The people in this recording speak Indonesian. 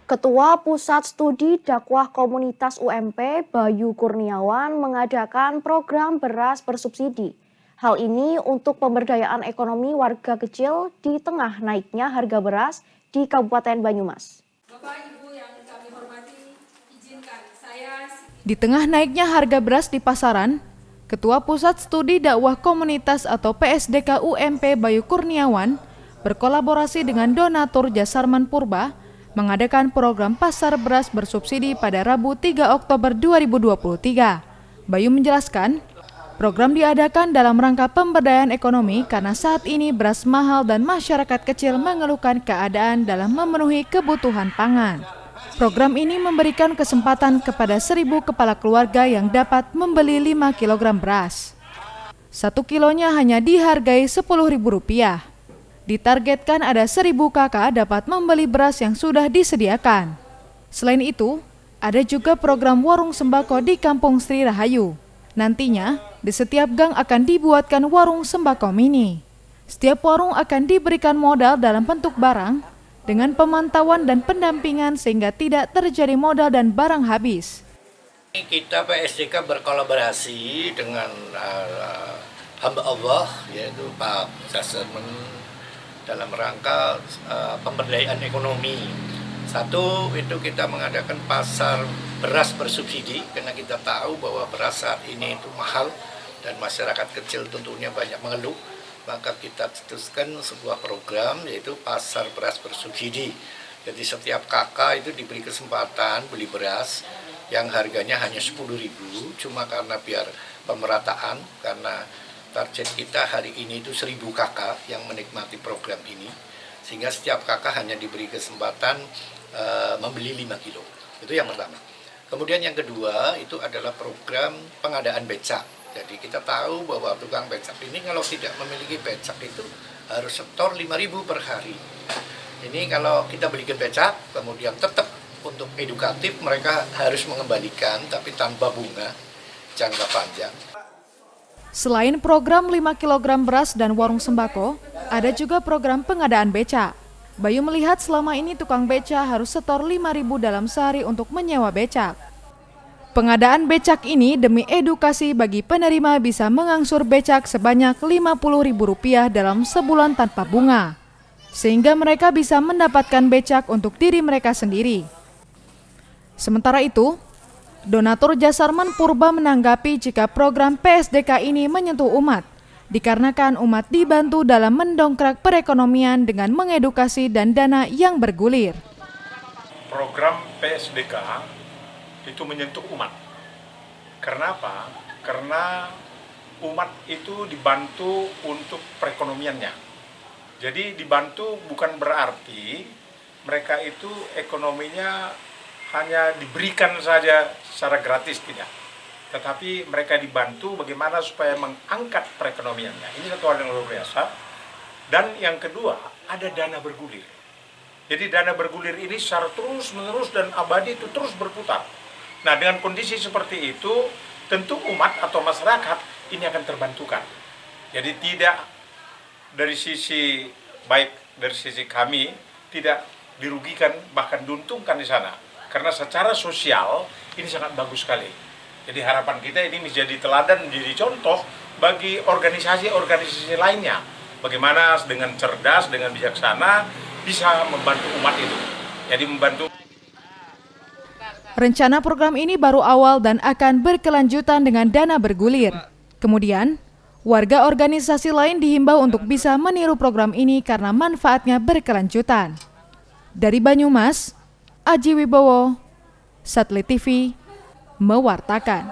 Ketua Pusat Studi Dakwah Komunitas UMP, Bayu Kurniawan, mengadakan program beras bersubsidi. Hal ini untuk pemberdayaan ekonomi warga kecil di tengah naiknya harga beras di Kabupaten Banyumas. Bapak, Ibu yang kami hormati, izinkan saya... Di tengah naiknya harga beras di pasaran, Ketua Pusat Studi Dakwah Komunitas atau PSDK UMP Bayu Kurniawan berkolaborasi dengan donatur Jasarman Purba mengadakan program pasar beras bersubsidi pada Rabu 3 Oktober 2023. Bayu menjelaskan, program diadakan dalam rangka pemberdayaan ekonomi karena saat ini beras mahal dan masyarakat kecil mengeluhkan keadaan dalam memenuhi kebutuhan pangan. Program ini memberikan kesempatan kepada 1.000 kepala keluarga yang dapat membeli 5 kg beras. 1 kilonya hanya dihargai Rp10.000. Ditargetkan ada 1.000 kakak dapat membeli beras yang sudah disediakan. Selain itu, ada juga program warung sembako di Kampung Sri Rahayu. Nantinya, di setiap gang akan dibuatkan warung sembako mini. Setiap warung akan diberikan modal dalam bentuk barang dengan pemantauan dan pendampingan sehingga tidak terjadi modal dan barang habis. Kita PSDK berkolaborasi dengan hamba Allah, yaitu Pak Jasarman, dalam rangka pemberdayaan ekonomi. Satu, itu kita mengadakan pasar beras bersubsidi karena kita tahu bahwa beras saat ini itu mahal dan masyarakat kecil tentunya banyak mengeluh. Maka kita cetuskan sebuah program yaitu pasar beras bersubsidi. Jadi setiap kakak itu diberi kesempatan beli beras yang harganya hanya Rp10.000, cuma karena biar pemerataan, karena target kita hari ini itu 1.000 kakak yang menikmati program ini, sehingga setiap kakak hanya diberi kesempatan membeli 5 kilo. Itu yang pertama. Kemudian yang kedua itu adalah program pengadaan becak. Jadi kita tahu bahwa tukang becak ini kalau tidak memiliki becak itu harus setor 5.000 per hari. Ini kalau kita belikan becak, kemudian tetap untuk edukatif mereka harus mengembalikan tapi tanpa bunga jangka panjang. Selain program 5 kg beras dan warung sembako, ada juga program pengadaan beca. Bayu melihat selama ini tukang beca harus setor 5.000 dalam sehari untuk menyewa becak. Pengadaan becak ini demi edukasi bagi penerima bisa mengangsur becak sebanyak Rp50.000 dalam sebulan tanpa bunga, sehingga mereka bisa mendapatkan becak untuk diri mereka sendiri. Sementara itu, donatur Jasarman Purba menanggapi jika program PSDK ini menyentuh umat, dikarenakan umat dibantu dalam mendongkrak perekonomian dengan mengedukasi dan dana yang bergulir. Program PSDK itu menyentuh umat. Karena apa? Karena umat itu dibantu untuk perekonomiannya. Jadi dibantu bukan berarti mereka itu ekonominya hanya diberikan saja secara gratis, tidak. Tetapi mereka dibantu bagaimana supaya mengangkat perekonomiannya. Ini satu hal yang luar biasa. Dan yang kedua, ada dana bergulir. Jadi dana bergulir ini secara terus-menerus dan abadi itu terus berputar. Nah, dengan kondisi seperti itu, tentu umat atau masyarakat ini akan terbantukan. Jadi tidak dari sisi baik dari sisi kami tidak dirugikan, bahkan diuntungkan di sana. Karena secara sosial ini sangat bagus sekali. Jadi harapan kita ini menjadi teladan, menjadi contoh bagi organisasi-organisasi lainnya. Bagaimana dengan cerdas, dengan bijaksana bisa membantu umat itu. Jadi membantu. Rencana program ini baru awal dan akan berkelanjutan dengan dana bergulir. Kemudian, warga organisasi lain dihimbau untuk bisa meniru program ini karena manfaatnya berkelanjutan. Dari Banyumas, Aji Wibowo, Satelit TV, mewartakan.